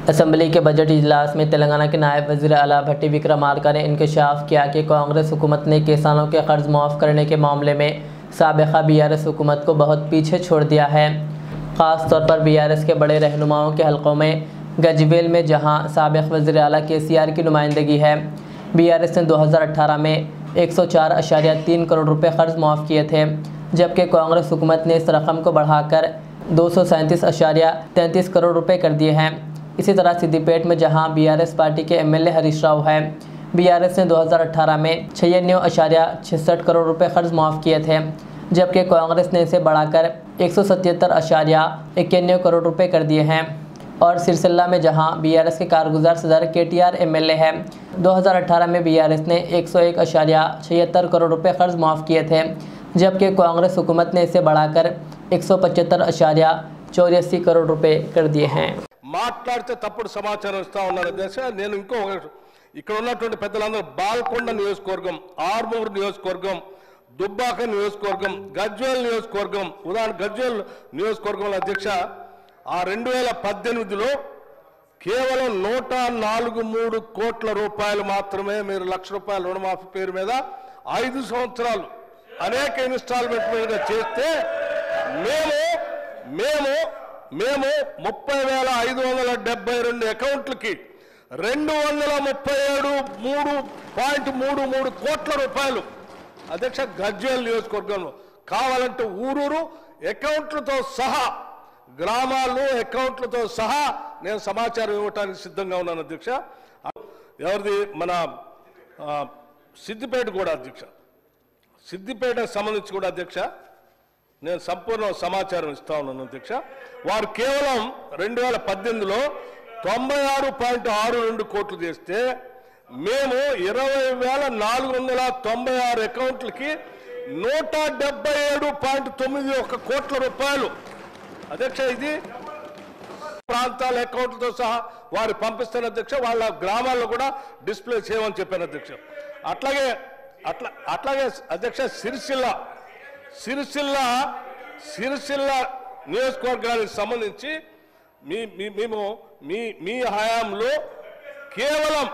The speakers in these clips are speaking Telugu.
असेंबली के बजट इजलास में तेलंगाना के नायब वज़ीर आला भट्टी विक्रमार्का ने इंकशाफ किया कि कांग्रेस हुकूमत ने किसानों के कर्ज माफ़ करने के मामले में साबिक़ा बीआरएस हुकूमत को बहुत पीछे छोड़ दिया है। ख़ास तौर पर बीआरएस के बड़े रहनुमाओं के हलकों में गजवेल में जहां साबिक़ वज़ीर आला केसीआर की नुमाइंदगी है, बीआरएस ने 2018 में 104.3 करोड़ रुपए कर्ज माफ़ किए थे, जबकि कांग्रेस हुकूमत ने इस रकम को बढ़ाकर 237.33 करोड़ रुपए कर दिए हैं। इसी तरह सिद्दीपेट में जहां बीआरएस पार्टी के एमएलए हरीश राव है, बीआरएस ने 2018 में 96.66 करोड़ रुपए कर्ज माफ़ किए थे, जबकि कांग्रेस ने इसे बढ़ाकर 177.91 करोड़ रुपए कर दिए हैं। और सिरसिल्ला में जहां बीआरएस के कारगुजार सदर केटीआर एमएलए है, 2018 में बीआरएस ने 101.76 करोड़ रुपए कर्ज माफ़ किए थे, जबकि कांग्रेस हुकूमत ने इसे बढ़ाकर 175.84 करोड़ रुपए कर दिए हैं। మాట్లాడితే తప్పుడు సమాచారం ఇస్తా ఉన్నారు దేశ నేను ఇంకో ఇక్కడ ఉన్నటువంటి పెద్దలందరూ బాల్కొండ నియోజకవర్గం, ఆర్మూర్ నియోజకవర్గం, దుబ్బాక నియోజకవర్గం, గజ్వేల్ నియోజకవర్గం, ఉదాహరణ గజ్వేల్ నియోజకవర్గంలో అధ్యక్ష ఆ 2018లో కేవలం 143 కోట్ల రూపాయలు మాత్రమే మీరు లక్ష రూపాయల రుణమాఫీ పేరు మీద 5 సంవత్సరాలు అనేక ఇన్స్టాల్మెంట్ మీద చేస్తే మేము 30,572 అకౌంట్లకి 237.33 కోట్ల రూపాయలు అధ్యక్ష గజ్వేల్ నియోజకవర్గంలో కావాలంటే ఊరూరు అకౌంట్లతో సహా గ్రామాల్లో అకౌంట్లతో సహా నేను సమాచారం ఇవ్వడానికి సిద్ధంగా ఉన్నాను అధ్యక్ష। ఎవరిది మన సిద్దిపేట కూడా అధ్యక్ష, సిద్దిపేటకు సంబంధించి కూడా అధ్యక్ష నేను సంపూర్ణ సమాచారం ఇస్తా ఉన్నాను అధ్యక్ష। వారు కేవలం 2018లో 96.62 కోట్లు చేస్తే మేము 20,496 అకౌంట్లకి 177.91 కోట్ల రూపాయలు అధ్యక్ష ఇది ప్రాంతాల అకౌంట్లతో సహా వారు పంపిస్తున్న అధ్యక్ష, వాళ్ళ గ్రామాల్లో కూడా డిస్ప్లే చేయమని చెప్పాను అధ్యక్ష। అట్లాగే అధ్యక్ష సిరిసిల్ల నియోజకవర్గానికి సంబంధించి మేము మీ హయాంలో కేవలం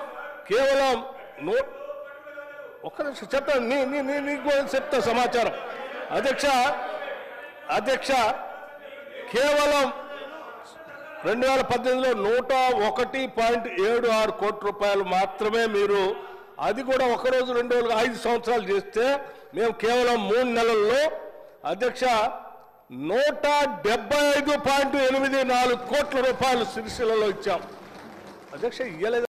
ఒక్క నిమిషం చెప్తాను, నీకు చెప్తా సమాచారం అధ్యక్ష కేవలం 2018లో 101.76 కోట్ల రూపాయలు మాత్రమే మీరు, అది కూడా ఒక రోజు 2 రోజులు 5 సంవత్సరాలు చేస్తే మేము కేవలం 3 నెలల్లో అధ్యక్ష 175.84 కోట్ల రూపాయలు సిరిసిల్లలో ఇచ్చాం అధ్యక్ష। ఇయ్యలేదు